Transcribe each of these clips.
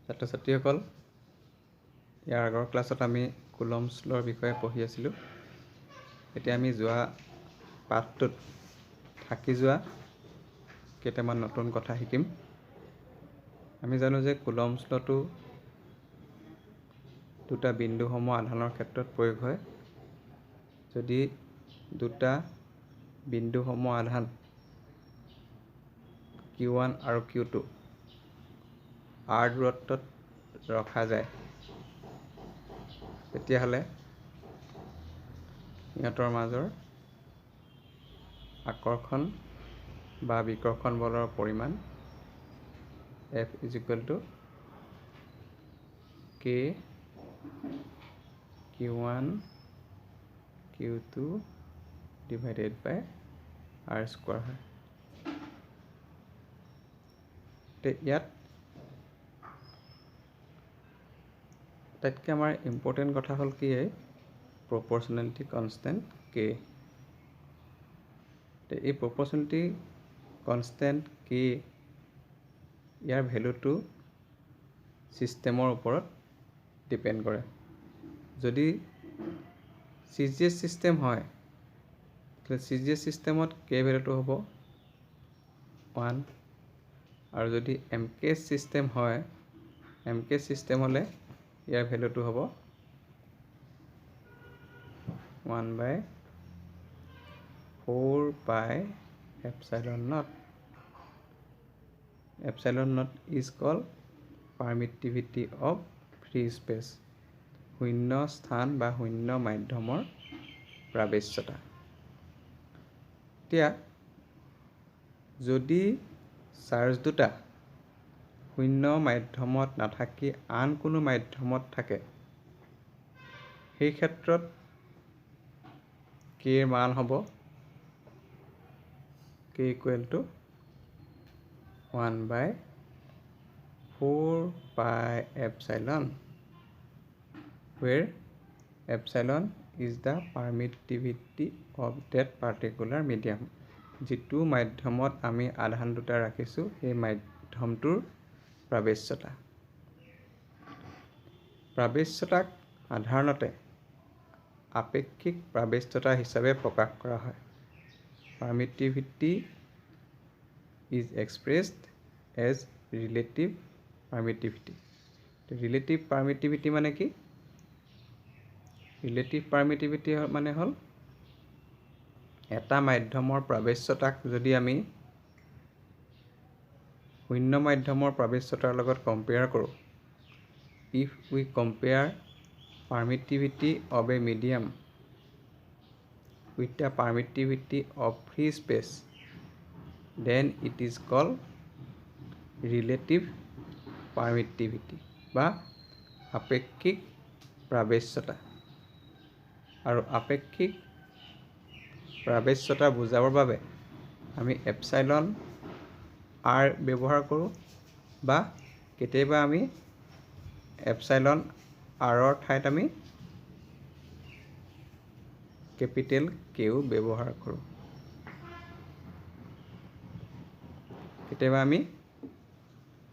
ছাত্ৰ ছাত্ৰীসকল, ইয়াৰ আগৰ ক্লাছত আমি কুলম্বছ ল'ৰ বিষয়ে পঢ়ি আছিলোঁ। এতিয়া আমি যোৱা পাঠটোত থাকি যোৱা কেইটামান নতুন কথা শিকিম। আমি জানো যে কুলম্বছ ল'টো দুটা বিন্দুসমূহ আধানৰ ক্ষেত্ৰত প্ৰয়োগ হয়। যদি দুটা বিন্দুসমূহ আধান Q1 আৰু Q2 R দূৰত্বত ৰখা যায়, তেতিয়াহ'লে ইহঁতৰ মাজৰ আকৰ্ষণ বা বিকৰ্ষণ বলৰ পৰিমাণ F = K Q1 Q2 / R² হয়। ইয়াত আটাইতকৈ আমাৰ ইম্পৰ্টেণ্ট কথা হ'ল কি, প্ৰপৰ্চনেলিটি কনষ্টেণ্ট K। এই প্ৰপৰ্চনেলিটি কনষ্টেণ্ট K ইয়াৰ ভেলুটো ছিষ্টেমৰ ওপৰত ডিপেণ্ড কৰে। যদি CGS ছিষ্টেম হয়, CGS ছিষ্টেমত K ভেলুটো হ'ব 1, আৰু যদি MKS ছিষ্টেম হয়, MKS ছিষ্টেম হ'লে ইয়াৰ ভেলুটো হ'ব 1/4πε0. ε0 is called permittivity of free space, শূন্য স্থান বা শূন্য মাধ্যমৰ প্ৰাৱেশ্যতা। এতিয়া যদি চাৰ্জ দুটা শূন্য মাধ্যমত নাথাকি আন কোনো মাধ্যমত থাকে, সেই ক্ষেত্ৰত K ৰ মান হ'ব K = 1/4πε, where epsilon is the permittivity of that particular medium. যিটো মাধ্যমত আমি আধান দুটা ৰাখিছোঁ সেই মাধ্যমটোৰ প্ৰাৱেশ্যতা। প্ৰাৱেশ্যতাক সাধাৰণতে আপেক্ষিক প্ৰাৱেশ্যতা হিচাপে প্ৰকাশ কৰা হয়। Permittivity is expressed as relative permittivity. Relative permittivity মানে কি? Relative permittivity মানে হ'ল এটা মাধ্যমৰ প্ৰাৱেশ্যতাক যদি আমি শূন্য মাধ্যমৰ প্ৰাৱেশ্যতাৰ লগত কম্পেয়াৰ কৰোঁ, if we compare permittivity of a medium with the permittivity of free space, then it is called relative permittivity বা আপেক্ষিক প্ৰাৱেশ্যতা। আৰু আপেক্ষিক প্ৰাৱেশ্যতা বুজাবৰ বাবে আমি এপচাইলন R ব্যৱহাৰ কৰোঁ, বা কেতিয়াবা আমি এপচাইলন R ৰ ঠাইত আমি কেপিটেল K ব্যৱহাৰ কৰোঁ। কেতিয়াবা আমি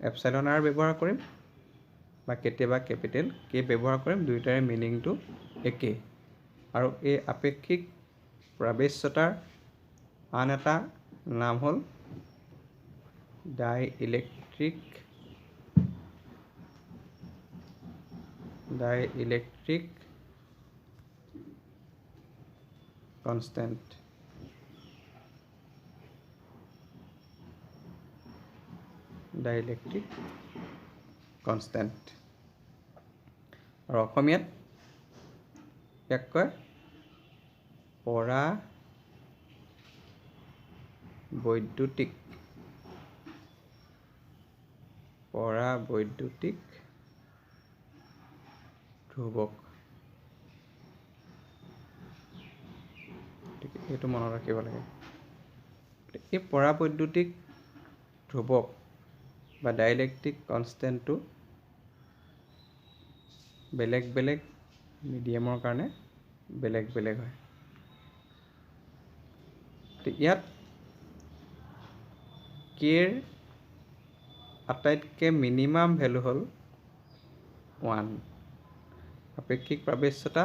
এপচাইলন R ব্যৱহাৰ কৰিম বা কেতিয়াবা কেপিটেল K ব্যৱহাৰ কৰিম, দুয়োটাৰে মিনিংটো একেই। আৰু এই আপেক্ষিক প্ৰাৱেশ্যতাৰ আন এটা নাম হ'ল ডাইইলেক্ট্ৰিক কনষ্টেণ্ট। ডাইইলেক্ট্ৰিক কনষ্টেণ্ট, আৰু অসমীয়াত ইয়াক কয় পৰাবৈদ্যুতিক ধ্ৰুৱক। এইটো মনত ৰাখিব লাগে। এই পৰাবৈদ্যুতিক ধ্ৰুৱক বা ডাইইলেক্ট্ৰিক কনষ্টেণ্টটো বেলেগ বেলেগ মিডিয়ামৰ কাৰণে বেলেগ বেলেগ হয়। ইয়াত K ৰ আটাইতকৈ মিনিমাম ভেলু হ'ল 1 আপেক্ষিক প্ৰাৱেশ্যতা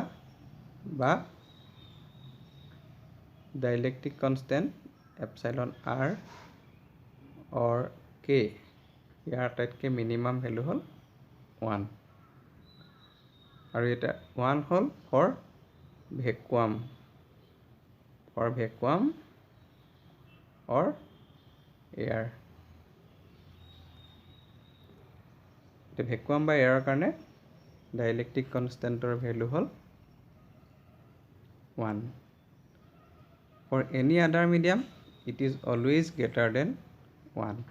বা dielectric constant epsilon r or k ইয়াৰ আটাইতকৈ মিনিমাম ভেলু হ'ল 1 আৰু এটা 1 হ'ল ফৰ ভেকুৱাম or এয়াৰ এতিয়া ভেকুৱাম বা এয়াৰৰ কাৰণে ডাইলেক্ট্ৰিক কনষ্টেণ্টৰ ভেলু হ'ল 1 for any other medium it is always greater than 1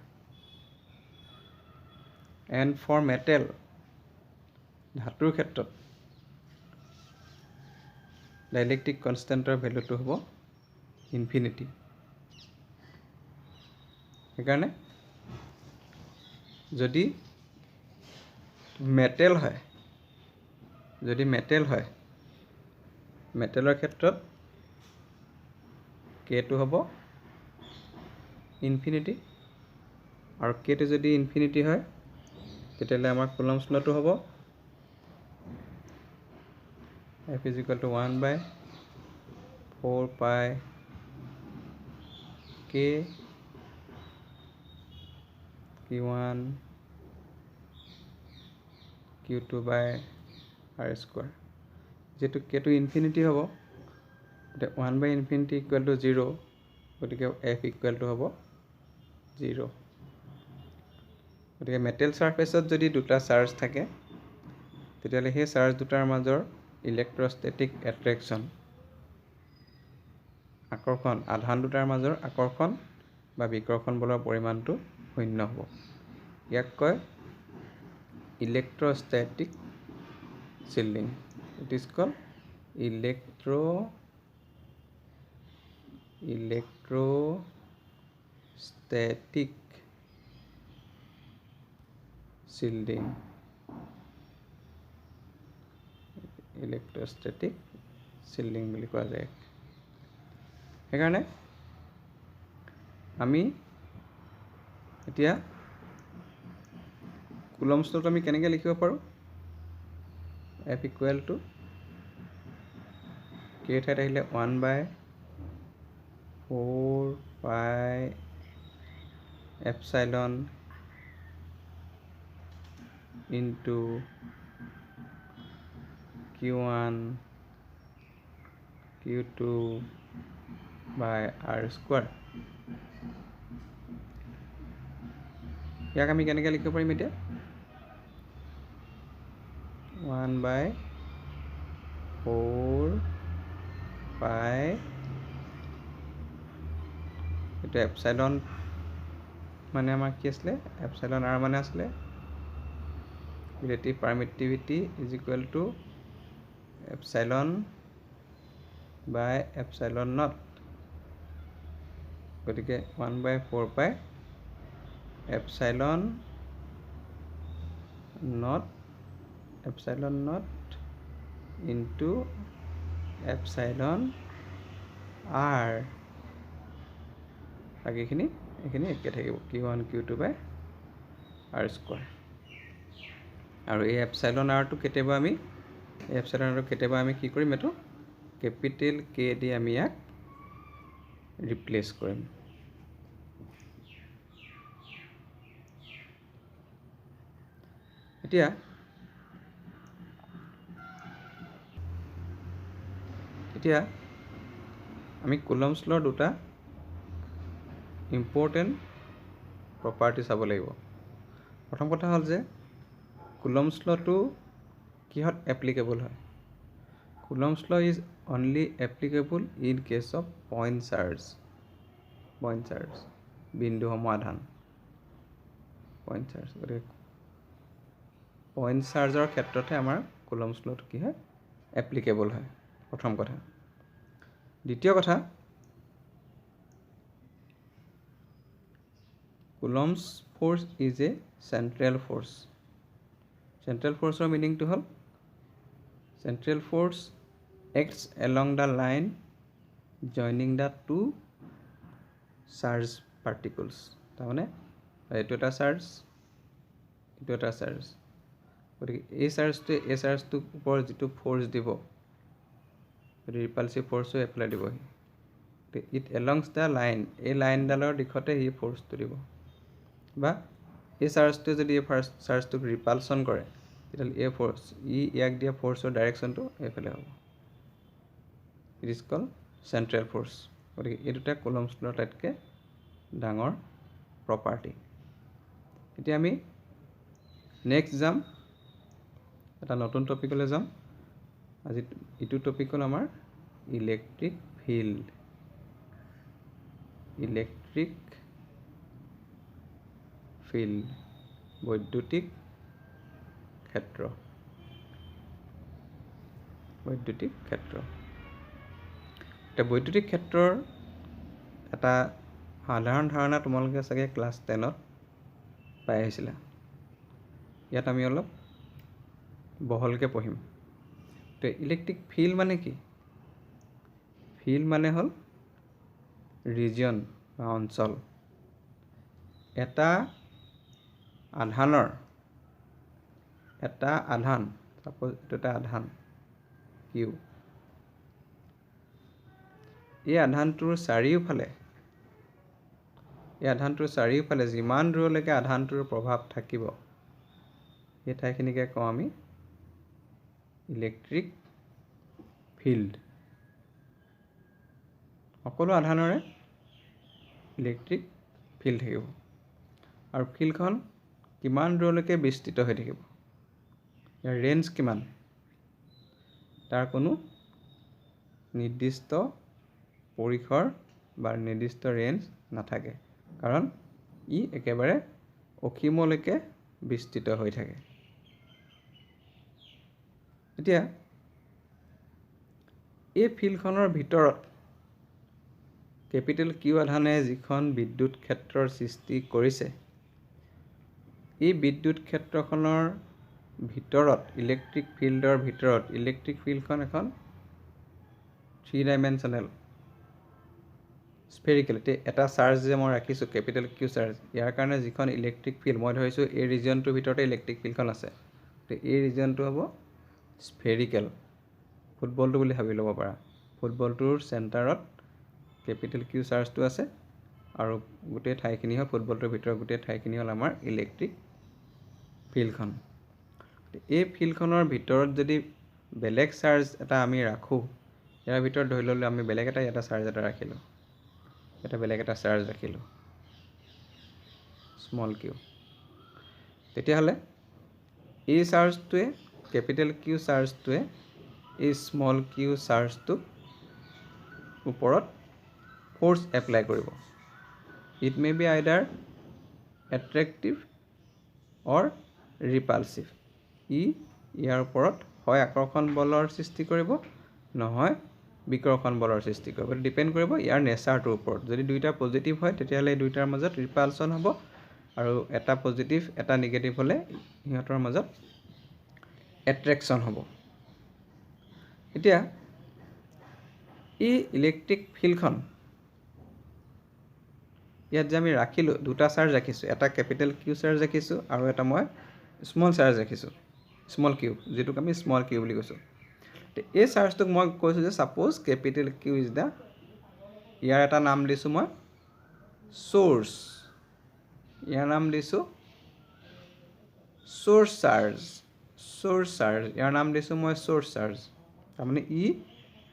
and for metal ধাতুৰ ক্ষেত্ৰত ডাইলেক্ট্ৰিক কনষ্টেণ্টৰ ভেলুটো হ'ব ইনফিনিটি সেইকাৰণে যদি মেটেল হয় মেটেলৰ ক্ষেত্ৰত কেটো হ'ব ইনফিনিটি আৰু কেটো যদি ইনফিনিটি হয় তেতিয়াহ'লে আমাৰ কুলম্বছ ল'টো হ'ব F is equal to 1 by 4 pi k q1 q2 by r square যেহেতু k টো ইনফিনিটি হ'ব এতিয়া 1 by infinity equal to 0 গতিকে f equal to হ'ব 0 গতিকে মেটেল ছাৰফেচত যদি দুটা চাৰ্জ থাকে তেতিয়াহ'লে সেই চাৰ্জ দুটাৰ মাজৰ ইলেক্ট্ৰষ্টেটিক এট্ৰেকশ্যন আকৰ্ষণ আধান দুটাৰ মাজৰ আকৰ্ষণ বা বিকৰ্ষণ বলৰ পৰিমাণটো শূন্য হ'ব ইয়াক কয় electrostatic shielding it is called electrostatic shielding বুলি কোৱা যায় সেইকাৰণে আমি এতিয়া কুলম্বছ ল'টো আমি কেনেকৈ লিখিব পাৰোঁ F equal to k ঠাইত আহিলে 1 by 4 pi epsilon into q1 q2 by r square ইয়াক আমি কেনেকৈ লিখিব পাৰিম এতিয়া 1 by 4 pi এটা এপসাইলন মানে আমাৰ কি আছিলে এপসাইলন r মানে আছিলে relative permittivity is equal to epsilon by epsilon not গতিকে 1 by 4 pi epsilon not into epsilon r বাকীখিনি এইখিনি একে থাকিব q1 q2 by r square আৰু এই এপসাইলন rটো কেতিয়াবা আমি কি কৰিম এইটো কেপিটেল k দি আমি ইয়াক ৰিপ্লেচ কৰিম এতিয়া আমি কুলম্বছ ল'ৰ দুটা ইম্পৰ্টেণ্ট প্ৰপাৰ্টি চাব লাগিব প্ৰথম কথা হ'ল যে কুলম্বছ ল'টো কিহত এপ্লিকেবল হয় Coulomb's law is only applicable in case of point charge বিন্দুসমূহ আধান গতিকে পইণ্ট চাৰ্জৰ ক্ষেত্ৰতহে আমাৰ কুলম্বছ ল'টো কি হয় এপ্লিকেবল হয় প্ৰথম কথা দ্বিতীয় কথা Coulomb's force is a central ফ'ৰ্চৰ মিনিংটো হ'ল central force acts along the line joining the two charge particles তাৰমানে এইটো এটা চাৰ্জ গতিকে এই চাৰ্জটোৱে এই চাৰ্জটোৰ ওপৰত যিটো ফ'ৰ্চ দিব, গতিকে ৰিপালচিভ ফ'ৰ্চো এপ্লাই দিবহি। ইট এলংছ দ্য লাইন, এই লাইনডালৰ দিশতে সি ফ'ৰ্চটো দিব। বা এই চাৰ্জটোৱে যদি এই ফাৰ্ষ্ট চাৰ্জটোক ৰিপালচন কৰে, তেতিয়াহ'লে এই ফ'ৰ্চ ইয়াক দিয়া ফ'ৰ্চৰ ডাইৰেকশ্যনটো এইফালে হ'ব। It is called central force. গতিকে এই দুটা কুলম্বছ লৰ আটাইতকৈ ডাঙৰ প্ৰপাৰ্টি। এতিয়া আমি নেক্সট যাম, এটা নতুন টপিকলৈ যাম। আজি ইটো টপিক হ'ল আমাৰ ইলেক্ট্ৰিক ফিল্ড। ইলেক্ট্ৰিক ফিল্ড, বৈদ্যুতিক ক্ষেত্ৰ। বৈদ্যুতিক ক্ষেত্ৰ। এতিয়া বৈদ্যুতিক ক্ষেত্ৰৰ এটা সাধাৰণ ধাৰণা তোমালোকে চাগে ক্লাছ 10ত পাই আহিছিলা। ইয়াত আমি অলপ বহলকৈ পঢ়িম। তো ইলেক্ট্ৰিক ফিল্ড মানে কি? ফিল্ড মানে হ'ল ৰিজন বা অঞ্চল। এটা আধানৰ ছাপ'জ এইটো এটা আধান কিউ। এই আধানটোৰ চাৰিওফালে যিমান দূৰলৈকে আধানটোৰ প্ৰভাৱ থাকিব, সেই ঠাইখিনিকে কওঁ আমি ইলেক্ট্ৰিক ফিল্ড। সকলো আধানৰে ইলেক্ট্ৰিক ফিল্ড থাকিব। আৰু ফিল্ডখন কিমান দূৰলৈকে বিস্তৃত হৈ থাকিব, ইয়াৰ ৰেঞ্জ কিমান, তাৰ কোনো নিৰ্দিষ্ট পৰিসৰ বা নিৰ্দিষ্ট ৰেঞ্জ নাথাকে, কাৰণ ই একেবাৰে অসীমলৈকে বিস্তৃত হৈ থাকে। এতিয়া এই ফিল্ডখনৰ ভিতৰত কেপিটেল কিউ আধানে যিখন বিদ্যুৎ ক্ষেত্ৰৰ সৃষ্টি কৰিছে, এই বিদ্যুৎ ক্ষেত্ৰখনৰ ভিতৰত ইলেক্ট্ৰিক ফিল্ডৰ ভিতৰত ইলেক্ট্ৰিক ফিল্ডখন এখন 3 ডাইমেনশ্যনেল স্ফেৰিকেল। এটা চাৰ্জ যে মই ৰাখিছোঁ কেপিটেল কিউ চাৰ্জ, ইয়াৰ কাৰণে যিখন ইলেক্ট্ৰিক ফিল্ড মই ধৰিছোঁ এই ৰিজনটোৰ ভিতৰতে ইলেক্ট্ৰিক ফিল্ডখন আছে। তো এই ৰিজনটো হ'ব স্ফেৰিকেল। ফুটবলটো বুলি ভাবি ল'ব পাৰা। ফুটবলটোৰ চেণ্টাৰত কেপিটেল কিউ চাৰ্জটো আছে, আৰু গোটেই ঠাইখিনি হ'ল ফুটবলটোৰ ভিতৰত গোটেই ঠাইখিনি হ'ল আমাৰ ইলেক্ট্ৰিক ফিল্ডখন। এই ফিল্ডখনৰ ভিতৰত যদি বেলেগ চাৰ্জ এটা আমি ৰাখোঁ, ইয়াৰ ভিতৰত ধৰি ল'লোঁ আমি বেলেগ এটা চাৰ্জ এটা ৰাখিলোঁ, বেলেগ এটা চাৰ্জ ৰাখিলোঁ স্মল কিউ। তেতিয়াহ'লে এই চাৰ্জটোৱে কেপিটেল কিউ চাৰ্জটোৱে এই স্মল কিউ চাৰ্জটোৰ ওপৰত ফ'ৰ্চ এপ্লাই কৰিব। ইট মে বি আইদাৰ এট্ৰেক্টিভ অৰ ৰিপালচিভ। ইয়াৰ ওপৰত হয় আকৰ্ষণ বলৰ সৃষ্টি কৰিব, নহয় বিকৰ্ষণ বলৰ সৃষ্টি কৰিব। এইটো ডিপেণ্ড কৰিব ইয়াৰ নেচাৰটোৰ ওপৰত। যদি দুইটা পজিটিভ হয়, তেতিয়াহ'লে এই দুইটাৰ মাজত ৰিপালচন হ'ব, আৰু এটা পজিটিভ এটা নিগেটিভ হ'লে সিহঁতৰ মাজত এট্ৰেকশ্যন হ'ব। এতিয়া এই ইলেক্ট্ৰিক ফিল্ডখন ইয়াত যে আমি ৰাখিলোঁ, দুটা চাৰ্জ ৰাখিছোঁ, এটা কেপিটেল কিউ চাৰ্জ ৰাখিছোঁ আৰু এটা মই স্মল চাৰ্জ ৰাখিছোঁ, স্মল কিউ, যিটোক আমি স্মল কিউ বুলি কৈছোঁ। এই চাৰ্জটোক মই কৈছোঁ যে suppose capital Q is the, ইয়াৰ এটা নাম দিছোঁ মই চ'ৰ্চ, ইয়াৰ নাম দিছোঁ চ'ৰ্চ চাৰ্জ, ইয়াৰ নাম দিছোঁ মই চ'ৰ্চ চাৰ্জ। তাৰমানে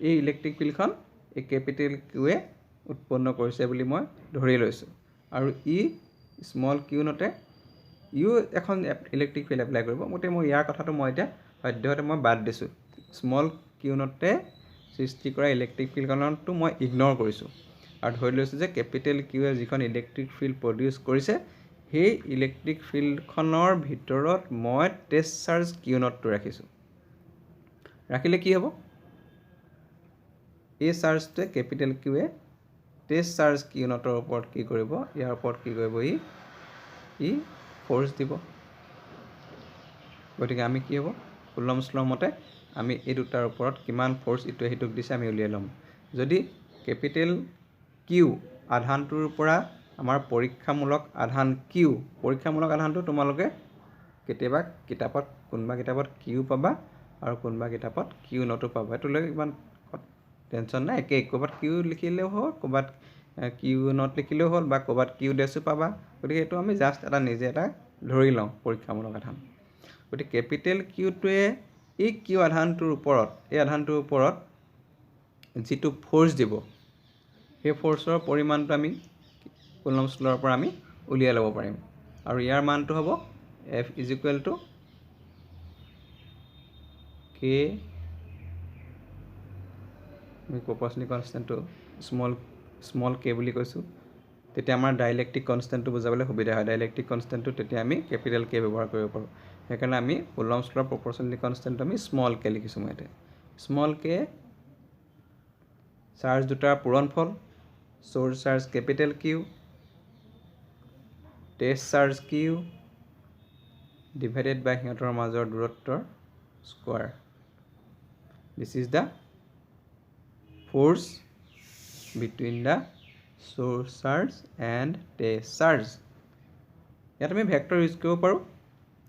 এই ইলেক্ট্ৰিক ফিল্ডখন এই কেপিটেল কিউৱে উৎপন্ন কৰিছে বুলি মই ধৰি লৈছোঁ, আৰু স্মল কিউনতে ইও এখন ইলেক্ট্ৰিক ফিল্ড এপ্লাই কৰিব। গতিকে মই ইয়াৰ কথাটো মই এতিয়া সদ্যহতে মই বাদ দিছোঁ। স্মল কিউনতে সৃষ্টি কৰা ইলেক্ট্ৰিক ফিল্ডখনটো মই ইগন'ৰ কৰিছোঁ, আৰু ধৰি লৈছোঁ যে কেপিটেল কিউৱে যিখন ইলেক্ট্ৰিক ফিল্ড প্ৰডিউচ কৰিছে, সেই ইলেক্ট্ৰিক ফিল্ডখনৰ ভিতৰত মই টেষ্ট চাৰ্জ কিউনটটো ৰাখিছোঁ। ৰাখিলে কি হ'ব? এই চাৰ্জটোৱে কেপিটেল কিউৱে টেষ্ট চাৰ্জ কিউনটৰ ওপৰত কি কৰিব? ইয়াৰ ওপৰত কি কৰিব? ই ফ'ৰ্চ দিব। গতিকে আমি কি হ'ব? কুলম্বছ ল' মতে আমি এই দুটাৰ ওপৰত কিমান ফ'ৰ্চ ইটোৱে সিটোক দিছে আমি উলিয়াই ল'ম। যদি কেপিটেল কিউ আধানটোৰ পৰা আমাৰ পৰীক্ষামূলক আধান কিউ, পৰীক্ষামূলক আধানটো তোমালোকে কেতিয়াবা কিতাপত কোনোবা কিতাপত কিউ পাবা আৰু কোনোবা কিতাপত কিউ নটো পাবা। এইটো লৈ ইমান টেনশ্যন নাই, একে ক'ৰবাত কিউ লিখিলেও হ'ল, ক'ৰবাত কিউ নট লিখিলেও হ'ল, বা ক'ৰবাত কিউ ডেছো পাবা। গতিকে এইটো আমি জাষ্ট এটা নিজে এটা ধৰি লওঁ পৰীক্ষামূলক আধান। গতিকে কেপিটেল কিউটোৱে এই কিউ আধানটোৰ ওপৰত যিটো ফ'ৰ্চ দিব, সেই ফ'ৰ্চৰ পৰিমাণটো আমি কুলম্বছ ল'ৰ পৰা আমি উলিয়াই ল'ব পাৰিম। আৰু ইয়াৰ মানটো হ'ব F = K, আমি প্ৰপ'ৰ্চনেল কনষ্টেণ্টটো স্মল k বুলি কৈছোঁ। তেতিয়া আমাৰ ডাইলেক্ট্ৰিক কনষ্টেণ্টটো বুজাবলৈ সুবিধা হয়। ডাইলেক্ট্ৰিক কনষ্টেণ্টটো তেতিয়া আমি কেপিটেল K ব্যৱহাৰ কৰিব পাৰোঁ। সেইকাৰণে আমি কুলম্বছ ল'ৰ প্ৰপ'ৰ্চনেল কনষ্টেণ্টটো আমি স্মল k লিখিছোঁ। মই ইয়াতে স্মল k চাৰ্জ দুটাৰ পূৰণফল, source charge capital Q, test charge Q divided by সিহঁতৰ মাজৰ দূৰত্বৰ square. This is the force between the source charge and test charge. ইয়াত আমি ভেক্টৰ ইউজ কৰিব পাৰোঁ।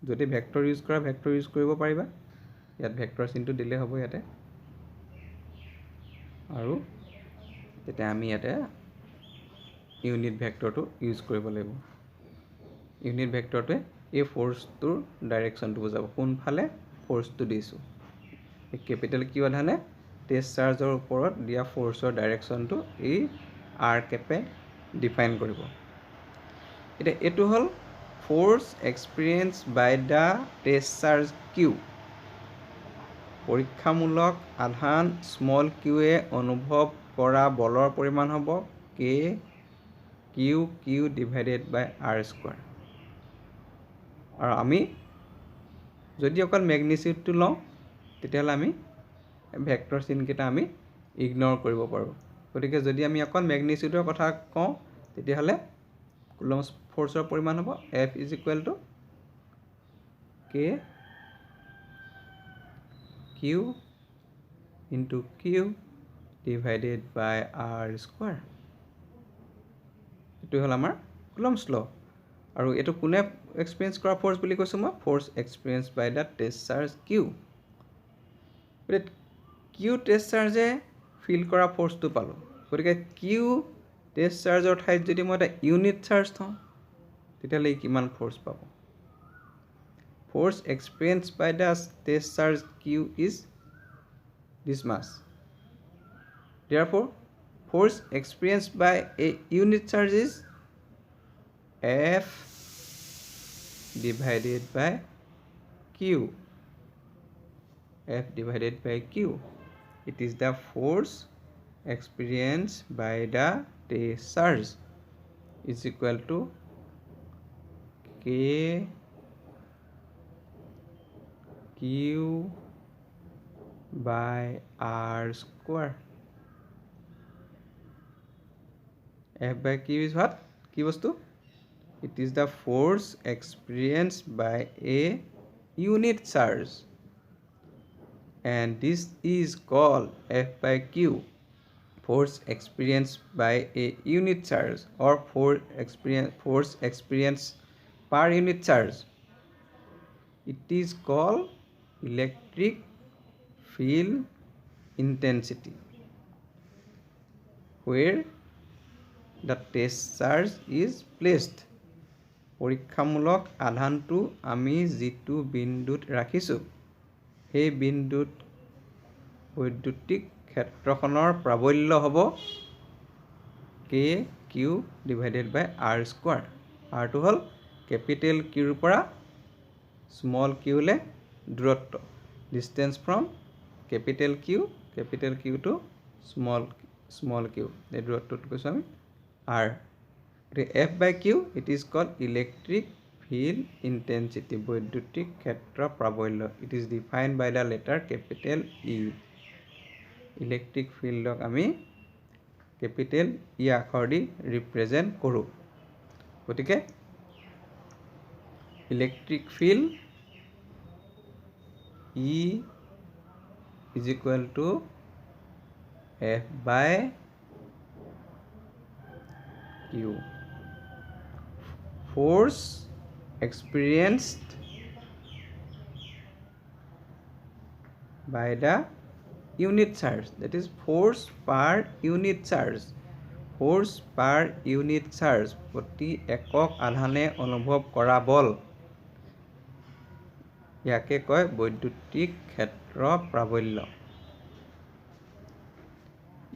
যদি ভেক্টৰ ইউজ কৰা, ভেক্টৰ ইউজ কৰিব পাৰিবা। ইয়াত ভেক্টৰ চিনটো দিলে হ'ব ইয়াতে। আৰু তেতিয়া আমি ইয়াতে ইউনিট ভেক্টৰটো ইউজ কৰিব লাগিব। ইউনিট ভেক্টৰটোৱে এই ফ'ৰ্চটোৰ ডাইৰেকশ্যনটো বুজাব, কোনফালে ফ'ৰ্চটো দিছোঁ। এই কেপিটেল কিউ আধানে টেষ্ট চাৰ্জৰ ওপৰত দিয়া ফ'ৰ্চৰ ডাইৰেকশ্যনটো এই আৰ কেপে ডিফাইন কৰিব। এতিয়া এইটো হ'ল force experience by the test charge q. পৰীক্ষামূলক আধান স্মল কিউৱে অনুভৱ কৰা বলৰ পৰিমাণ হ'ব q divided by R square. আৰু আমি যদি অকল মেগনিচিউডটো লওঁ, তেতিয়াহ'লে আমি ভেক্টৰ চিনকেইটা আমি ইগন'ৰ কৰিব পাৰোঁ। গতিকে যদি আমি অকল মেগনিচিউডৰ কথা কওঁ, তেতিয়াহ'লে কুলম্বছ ফ'ৰ্চৰ পৰিমাণ হ'ব F = K Q into Q divided by R square. এইটো হ'ল আমাৰ কুলম্বছ ল'। আৰু এইটো কোনে এক্সপিৰিয়েঞ্চ কৰা ফ'ৰ্চ বুলি কৈছোঁ মই? Force experience by the test charge q. গতিকে কিউ টেষ্ট চাৰ্জে ফিল কৰা ফ'ৰ্চটো পালোঁ। গতিকে কিউ টেষ্ট চাৰ্জৰ ঠাইত যদি মই এটা ইউনিট চাৰ্জ থওঁ, তেতিয়াহ'লে ই কিমান ফ'ৰ্চ পাব? Force experience by the test charge q is this much. Therefore, force experienced by a unit charge is F divided by Q. F divided by Q. It is the force experienced by the test charge is equal to K Q by R square. F by Q is what? কি বস্তু? It is the force experienced by a unit charge, and this is called F by Q, force experienced by a unit charge, or force experience per unit charge. It is called electric field intensity, where the test charge is placed. পৰীক্ষামূলক আধানটো আমি যিটো বিন্দুত ৰাখিছোঁ, সেই বিন্দুত বৈদ্যুতিক ক্ষেত্ৰখনৰ প্ৰাবল্য হ'ব K Q divided by R square. আৰটো হ'ল কেপিটেল কিউৰ পৰা স্মল কিউলৈ দূৰত্ব, distance from capital Q to small q, এই দূৰত্বটো কৈছোঁ আমি R. F by Q, it is called electric field intensity, বৈদ্যুতিক ক্ষেত্ৰ প্ৰাবল্য. It is defined by the letter capital E. Electric ফিল্ডক আমি কেপিটেল ই আখৰ দি ৰিপ্ৰেজেণ্ট কৰোঁ। গতিকে electric field E is equal to F by Q. Force experienced by the unit charge, that is force per unit charge. Force per unit charge, প্ৰতি একক আধানে অনুভৱ কৰা বল, ইয়াকে কয় বৈদ্যুতিক ক্ষেত্ৰ প্ৰাবল্য।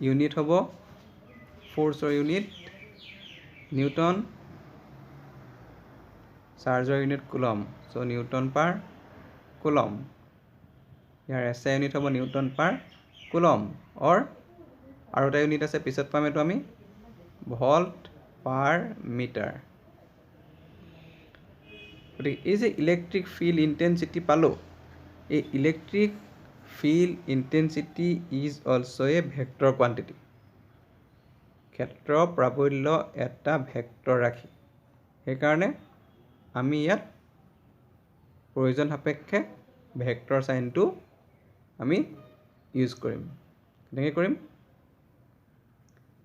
ইউনিট হ'ব ফ'ৰ্চৰ ইউনিট নিউটন, চাৰ্জৰ ইউনিট কুলম, চ' নিউটন পাৰ coulomb. ইয়াৰ SI unit হ'ব নিউটন পাৰ কুলম, অৰ আৰু এটা ইউনিট আছে পিছত পাম, এইটো আমি ভল্ট পাৰ মিটাৰ। গতিকে এই যে ইলেক্ট্ৰিক ফিল্ড ইণ্টেনচিটি পালোঁ, এই electric field intensity is also' A vector quantity. ক্ষেত্ৰ প্ৰাবল্য এটা ভেক্টৰ ৰাশি, সেইকাৰণে আমি ইয়াত প্ৰয়োজন সাপেক্ষে ভেক্টৰ চাইনটো আমি ইউজ কৰিম। কেনেকৈ কৰিম?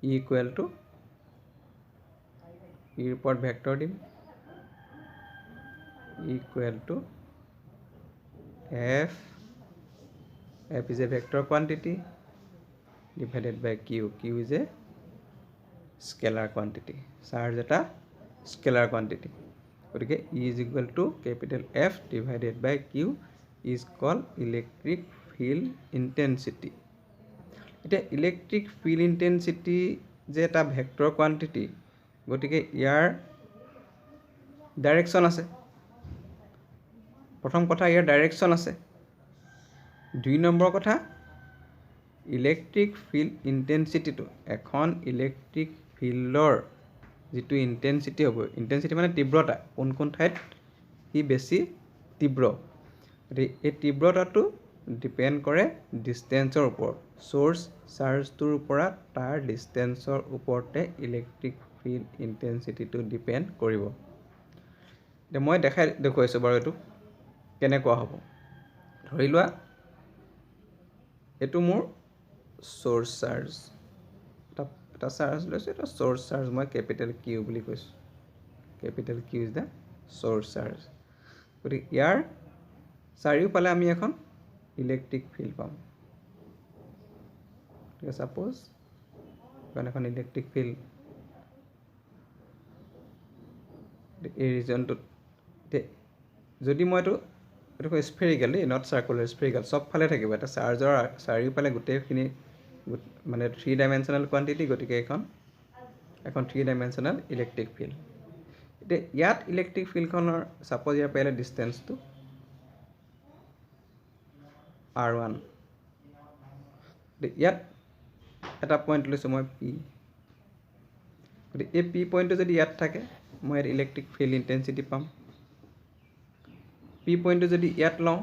ই ইকুৱেল টু ইৰ ওপৰত ভেক্টৰ দিম, equal to F, F is a vector quantity divided by Q, Q is a scalar quantity, charge এটা স্কেলাৰ কোৱান্টিটি। গতিকে E is equal to capital F divided by Q is call electric field intensity. এতিয়া electric field intensity যে এটা vector quantity, গতিকে ইয়াৰ direction আছে। প্ৰথম কথা, ইয়াৰ direction আছে। 2 নম্বৰ কথা, ইলেক্ট্ৰিক ফিল্ড ইণ্টেনচিটিটো, এখন ইলেক্ট্ৰিক ফিল্ডৰ যিটো ইণ্টেনচিটি হ'ব, ইণ্টেনচিটি মানে তীব্ৰতা, কোন কোন ঠাইত সি বেছি তীব্ৰ, গতিকে এই তীব্ৰতাটো ডিপেণ্ড কৰে ডিষ্টেঞ্চৰ ওপৰত। ছ'ৰ্চ চাৰ্জটোৰ পৰা তাৰ ডিষ্টেঞ্চৰ ওপৰতে ইলেক্ট্ৰিক ফিল্ড ইণ্টেনচিটিটো ডিপেণ্ড কৰিব। এতিয়া মই দেখুৱাইছোঁ বাৰু এইটো কেনেকুৱা হ'ব। ধৰি লোৱা এইটো মোৰ ছ'ৰ্চ চাৰ্জ, এটা চাৰ্জ লৈছোঁ, এটা ছ'ৰ্চ চাৰ্জ মই কেপিটেল কিউ বুলি কৈছোঁ। Capital Q is the source charge. গতিকে ইয়াৰ চাৰিওফালে আমি এখন ইলেক্ট্ৰিক ফিল্ড পাম। গতিকে ছাপ'জ এখন ইলেক্ট্ৰিক ফিল্ড এই ৰিজনটোত, যদি মই এইটো স্ফেৰিকেল দেই, নট চাৰ্কুলাৰ, স্ফেৰিকেল, চবফালে থাকিব। এটা চাৰ্জৰ চাৰিওফালে গোটেইখিনি মানে 3 ডাইমেনশ্যনেল কোৱান্টিটি, গতিকে এখন 3 ডাইমেনশ্যনেল ইলেক্ট্ৰিক ফিল্ড। এতিয়া ইয়াত ইলেক্ট্ৰিক ফিল্ডখনৰ ছাপ'জ ইয়াৰ পাৰিলে ডিষ্টেঞ্চটো R1, ইয়াত এটা পইণ্ট লৈছোঁ মই P, গতিকে এই P পইণ্টটো যদি ইয়াত থাকে, মই ইয়াত ইলেক্ট্ৰিক ফিল্ড ইণ্টেনচিটি পাম। P পইণ্টটো যদি ইয়াত লওঁ,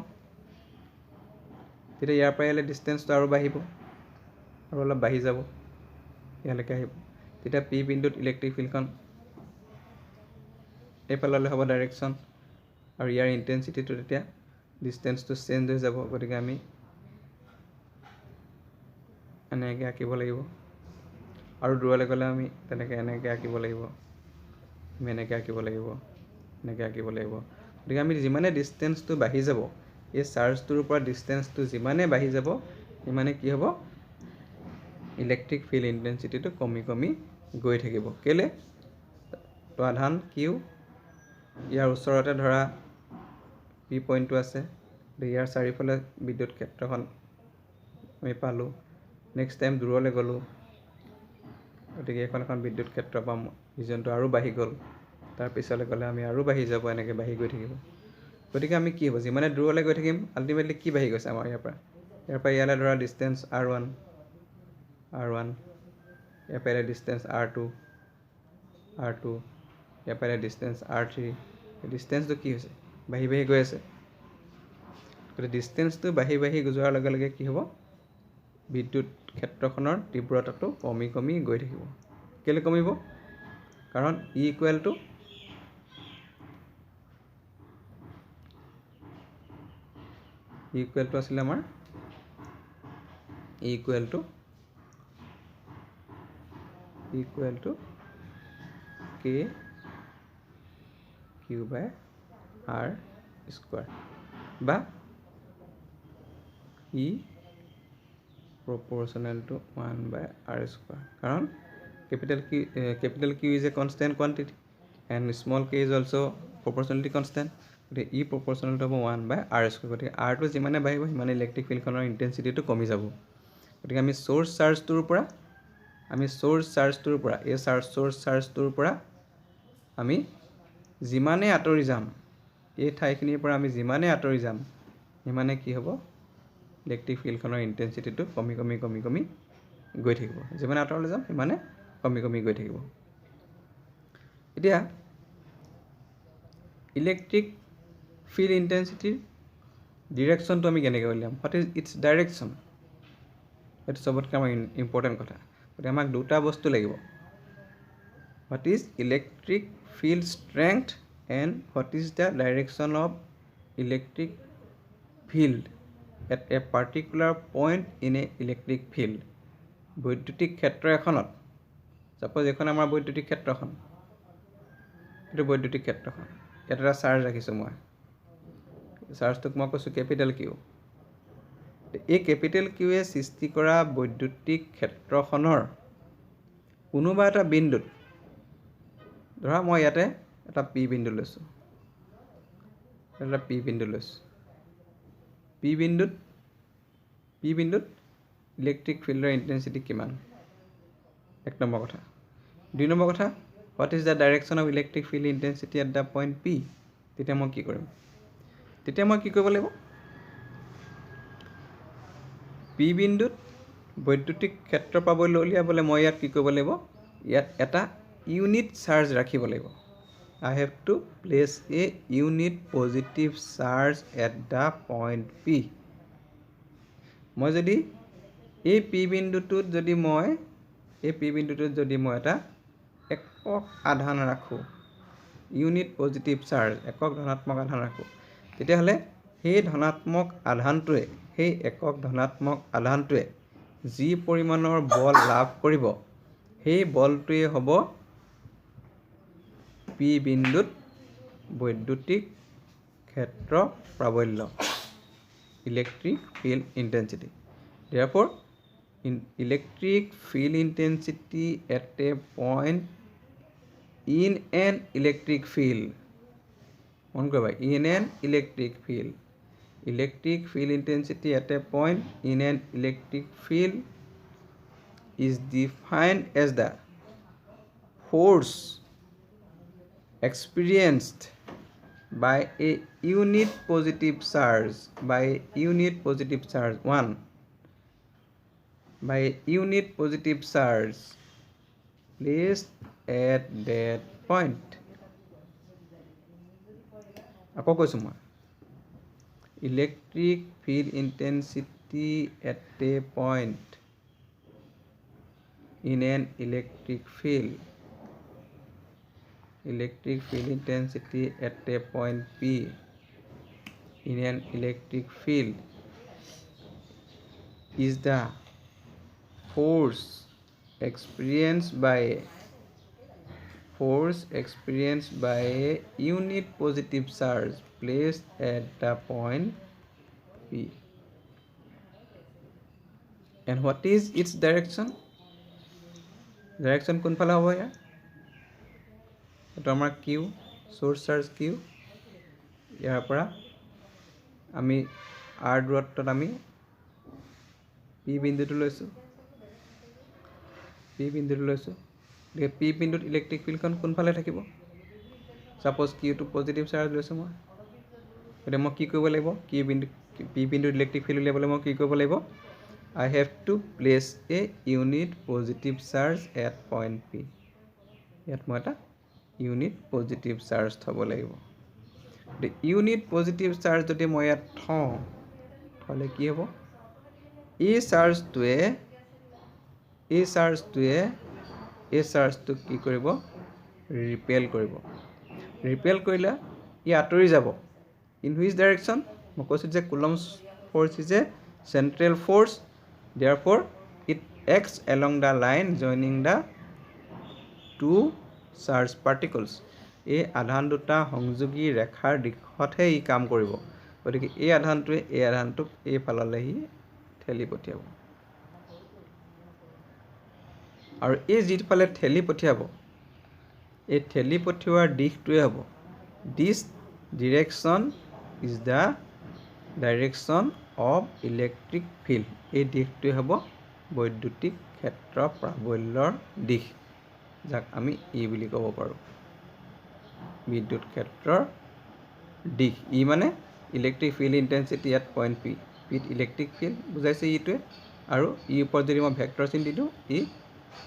তেতিয়া ইয়াৰ পৰা ইয়ালৈ ডিষ্টেঞ্চটো আৰু বাঢ়িব, আৰু অলপ বাঢ়ি যাব, ইয়ালৈকে আহিব। তেতিয়া P বিন্দুত ইলেক্ট্ৰিক ফিল্ডখন এইফাললৈ হ'ব ডাইৰেকশ্যন, আৰু ইয়াৰ ইণ্টেনচিটিটো তেতিয়া ডিষ্টেঞ্চটো চেঞ্জ হৈ যাব। গতিকে আমি এনেকৈ আঁকিব লাগিব, আৰু দূৰলৈ গ'লে আমি তেনেকৈ এনেকৈ আঁকিব লাগিব, আমি এনেকৈ আঁকিব লাগিব, এনেকৈ আঁকিব লাগিব। গতিকে আমি যিমানে ডিষ্টেঞ্চটো বাঢ়ি যাব, এই চাৰ্জটোৰ পৰা ডিষ্টেঞ্চটো যিমানে বাঢ়ি যাব, সিমানে কি হ'ব, ইলেক্ট্ৰিক ফিল্ড ইণ্টেনচিটিটো কমি কমি গৈ থাকিব। কেলৈ? তো আধান কিউ, ইয়াৰ ওচৰতে ধৰা পি পইণ্টটো আছে, ইয়াৰ চাৰিওফালে বিদ্যুৎ ক্ষেত্ৰখন আমি পালোঁ। নেক্সট টাইম দূৰলৈ গ'লোঁ, গতিকে এখন বিদ্যুৎ ক্ষেত্ৰ পাম, ৰিজনটো আৰু বাঢ়ি গ'ল। তাৰ পিছলৈ গ'লে আমি আৰু বাঢ়ি যাব, এনেকৈ বাঢ়ি গৈ থাকিব। গতিকে আমি কি হ'ব, যিমানে দূৰলৈ গৈ থাকিম, আল্টিমেটলি কি বাঢ়ি গৈছে আমাৰ ইয়াৰ পৰা ইয়ালৈ ধৰা ডিষ্টেঞ্চ R1, ইয়াৰ পৰা ডিষ্টেঞ্চ R2, ইয়াৰ পৰা ডিষ্টেঞ্চ R3, ডিষ্টেঞ্চটো কি হৈছে, বাঢ়ি বাঢ়ি গৈ আছে। গতিকে ডিষ্টেঞ্চটো বাঢ়ি বাঢ়ি যোৱাৰ লগে লগে কি হ'ব, বিদ্যুৎ ক্ষেত্ৰখনৰ তীব্ৰতাটো কমি কমি গৈ থাকিব। কেলৈ কমিব? কাৰণ ই ইকুৱেল টু আছিলে আমাৰ equal to k q by r square, বা E proportional to 1/r². কাৰণ capital Q is a constant quantity and small k is also proportionality constant. গতিকে E proportional to 1/r². গতিকে rটো যিমানে বাঢ়িব সিমানে ইলেক্ট্ৰিক ফিল্ডখনৰ ইণ্টেনচিটিটো কমি যাব। গতিকে আমি সোৰ্স চাৰ্জটোৰ পৰা এই সোৰ্স চাৰ্জটোৰ পৰা আমি যিমানে আঁতৰি যাম, এই ঠাইখিনিৰ পৰা আমি যিমানে আঁতৰি যাম সিমানে কি হ'ব, ইলেক্ট্ৰিক ফিল্ডখনৰ ইণ্টেনচিটিটো কমি গৈ থাকিব। যিমানে আঁতৰলৈ যাম সিমানে কমি গৈ থাকিব। এতিয়া ইলেক্ট্ৰিক ফিল্ড ইণ্টেনচিটিৰ ডিৰেকশ্যনটো আমি কেনেকৈ উলিয়াম? What is its direction? এইটো চবতকৈ আমাৰ ইম্পৰ্টেণ্ট কথা। গতিকে আমাক দুটা বস্তু লাগিব। What is electric field strength and what is the direction of electric field at a particular point in a electric field. বৈদ্যুতিক ক্ষেত্ৰ এখনত, সাপোজ এখন আমাৰ বৈদ্যুতিক ক্ষেত্ৰখন, এইটো বৈদ্যুতিক ক্ষেত্ৰখন, ইয়াত এটা চাৰ্জ ৰাখিছোঁ মই, চাৰ্জটোক মই কৈছোঁ কেপিটেল কিউ। এই কেপিটেল কিউৱে সৃষ্টি কৰা বৈদ্যুতিক ক্ষেত্ৰখনৰ কোনোবা এটা বিন্দুত, ধৰা মই ইয়াতে এটা পি বিন্দু লৈছোঁ, পি বিন্দুত ইলেক্ট্ৰিক ফিল্ডৰ ইণ্টেনচিটি কিমান? এক নম্বৰ কথা। দুই নম্বৰ কথা, what is the direction of electric field intensity at the point P? তেতিয়া মই কি কৰিম? তেতিয়া মই কি কৰিব লাগিব? পি বিন্দুত বৈদ্যুতিক ক্ষেত্ৰ পাবলৈ উলিয়াবলৈ মই ইয়াত কি কৰিব লাগিব? ইয়াত এটা ইউনিট চাৰ্জ ৰাখিব লাগিব। I have to place a unit positive charge at the point P. মই যদি এই পি বিন্দুটোত যদি মই এটা একক আধান ৰাখোঁ, ইউনিট পজিটিভ চাৰ্জ, একক ধনাত্মক আধান ৰাখোঁ, তেতিয়াহ'লে সেই একক ধনাত্মক আধানটোৱে যি পৰিমাণৰ বল লাভ কৰিব, সেই বলটোৱে হ'ব পি বিন্দুত বৈদ্যুতিক ক্ষেত্ৰ প্ৰাবল্য, electric field intensity. Therefore, electric field intensity at a point in an electric field, মন কৰিবা, in an electric field intensity at a point in an electric field is defined as the force experienced by a unit positive charge, by a unit positive charge placed at that point. আকৌ কৈছোঁ মই, electric field intensity at a point in an electric field intensity at a point P in an electric field is the force experienced by a unit positive charge placed at the point P. And what is its direction? Direction কোনফালে হ'ব ইয়াৰ? এইটো আমাৰ Q, source charge Q. ইয়াৰ পৰা আমি R দূৰত্বত আমি P বিন্দুটো লৈছোঁ। গতিকে পি বিন্দুত ইলেক্ট্ৰিক ফিল্ডখন কোনফালে থাকিব? সাপোজ কিউটো পজিটিভ চাৰ্জ লৈছোঁ মই, গতিকে মই কি কৰিব লাগিব? পি বিন্দুত ইলেক্ট্ৰিক ফিল্ড উলিয়াবলৈ মই কি কৰিব লাগিব? I have to place a unit positive charge at point P. ইয়াত মই এটা ইউনিট পজিটিভ চাৰ্জ থ'ব লাগিব। ইউনিট পজিটিভ চাৰ্জ যদি মই ইয়াত থওঁ, থ'লে কি হ'ব? এই চাৰ্জটোক কি কৰিব? ৰিপেল কৰিব। ৰিপেল কৰিলে ই আঁতৰি যাব। In which direction? মই কৈছোঁ যে Coulomb's force is a central force, therefore it acts along the line joining the two charged particles. এই আধান দুটা সংযোগী ৰেখাৰ দিশতহে ই কাম কৰিব। গতিকে এই আধানটোৱে এই আধানটোক এই ফাললৈ ঠেলি পঠিয়াব আৰু এই যিফালে ঠেলি পঠিয়াব এই ঠেলি পঠিওৱাৰ দিশটোৱে হ'ব this direction is the direction of electric field এই দিশটোৱে হ'ব বৈদ্যুতিক ক্ষেত্ৰ প্ৰাবল্যৰ দিশ যাক আমি ই বুলি ক'ব পাৰোঁ বিদ্যুৎ ক্ষেত্ৰৰ দিশ ই মানে electric field intensity at point P পিত ইলেক্ট্ৰিক ফিল্ড বুজাইছে ইটোৱে আৰু ই ওপৰত যদি মই ভেক্টৰ চিন দি দিওঁ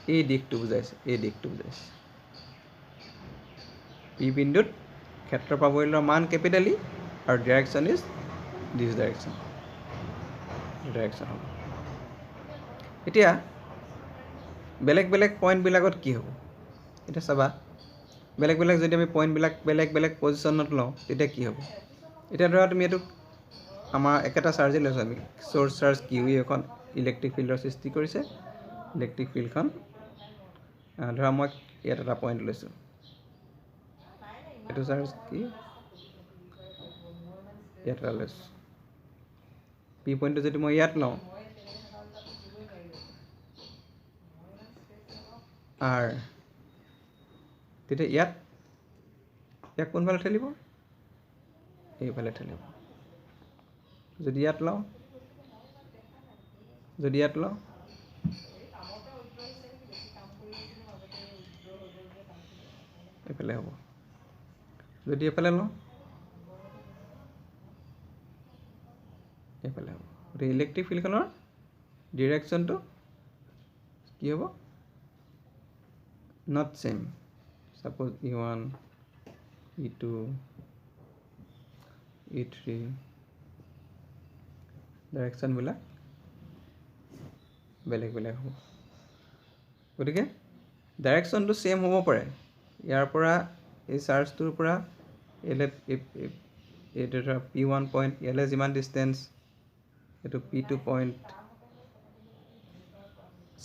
এই দিশটো বুজাইছে পি বিন্দুত ক্ষেত্ৰ প্ৰাবল্যৰ মান কেপিটেল ই আৰু ডাইৰেকশ্যন ইজ দিছ ডাইৰেকশ্যন হ'ব এতিয়া বেলেগ বেলেগ পইণ্টবিলাকত কি হ'ব এতিয়া চাবা বেলেগ বেলেগ যদি আমি পইণ্টবিলাক বেলেগ বেলেগ পজিশ্যনত লওঁ তেতিয়া কি হ'ব এতিয়া ধৰা তুমি এইটো আমাৰ একেটা চাৰ্জেই লৈছোঁ আমি চ'ৰ্চ চাৰ্জ কিউ এখন ইলেক্ট্ৰিক ফিল্ডৰ সৃষ্টি কৰিছে ইলেক্ট্ৰিক ফিল্ডখন ধৰা মই ইয়াত এটা পইণ্ট লৈছোঁ এইটো চাৰ্জ কি ইয়াত এটা লৈছোঁ পি পইণ্টটো যদি মই ইয়াত লওঁ আর তেতিয়া ইয়াত কোনফালে ঠেলিব এইফালে ঠেলিব যদি ইয়াত লওঁ এইফালে হ'ব যদি এইফালে লওঁ এইফালে হ'ব গতিকে ইলেক্ট্ৰিক ফিল্ডখনৰ ডিৰেকশ্যনটো কি হ'ব not same suppose E1 E2 E3 direction বিলাক বেলেগ বেলেগ হ'ব গতিকে ডাইৰেকশ্যনটো সেম হ'ব পাৰে ইয়াৰ পৰা এই চাৰ্জটোৰ পৰা এইটো ধৰা P1 পইণ্ট ইয়ালৈ যিমান ডিষ্টেঞ্চ এইটো P2 পইণ্ট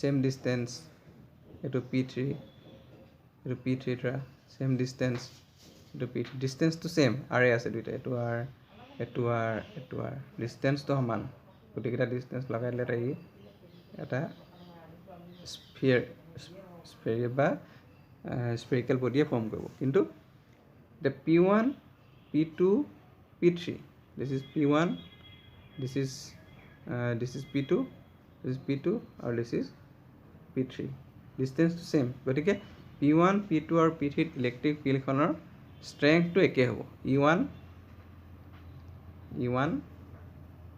সেম ডিষ্টেঞ্চ এইটো P3 এইটো P3 ধৰা সেম ডিষ্টেঞ্চ এইটো P3 ডিষ্টেঞ্চটো সেম আৰে আছে দুইটা এইটো আৰ ডিষ্টেঞ্চটো সমান গোটেইকেইটা ডিষ্টেঞ্চ লগাই দিলে এটা স্ফিয়াৰ বা স্ফেৰিকেল বডিয়ে ফৰ্ম কৰিব কিন্তু এতিয়া P1 P2 P3 this is P1 this is P2 আৰু দিছ ইজ P3 ডিষ্টেঞ্চটো সেম গতিকে P1 P2 আৰু P3 ইলেক্ট্ৰিক ফিল্ডখনৰ ষ্ট্ৰেংথটো একে হ'ব E1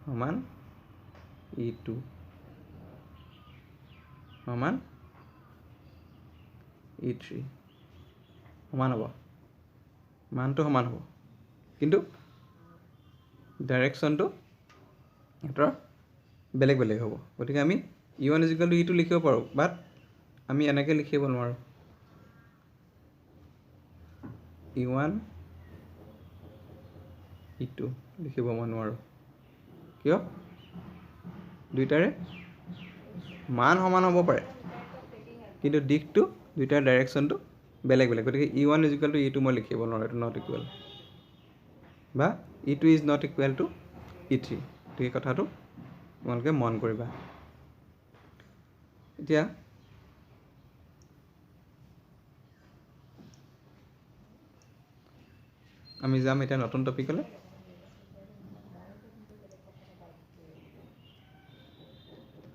সমান E2 সমান E3 সমান হ'ব মানটো সমান হ'ব কিন্তু ডাইৰেকশ্যনটো সিহঁতৰ বেলেগ বেলেগ হ'ব গতিকে আমি E1 E2 লিখিব পাৰোঁ বাট আমি এনেকৈ লিখিব নোৱাৰোঁ E1 E2 লিখিব মই নোৱাৰোঁ কিয় দুইটাৰে মান সমান হ'ব পাৰে কিন্তু দিশটো দুইটাৰ ডাইৰেকশ্যনটো বেলেগ বেলেগ গতিকে E1 E2 মই লিখিব নোৱাৰোঁ এইটো নট ইকুৱেল বা E2 is not equal to E3 এই কথাটো তোমালোকে মন কৰিবা এতিয়া আমি যাম এতিয়া নতুন টপিকলৈ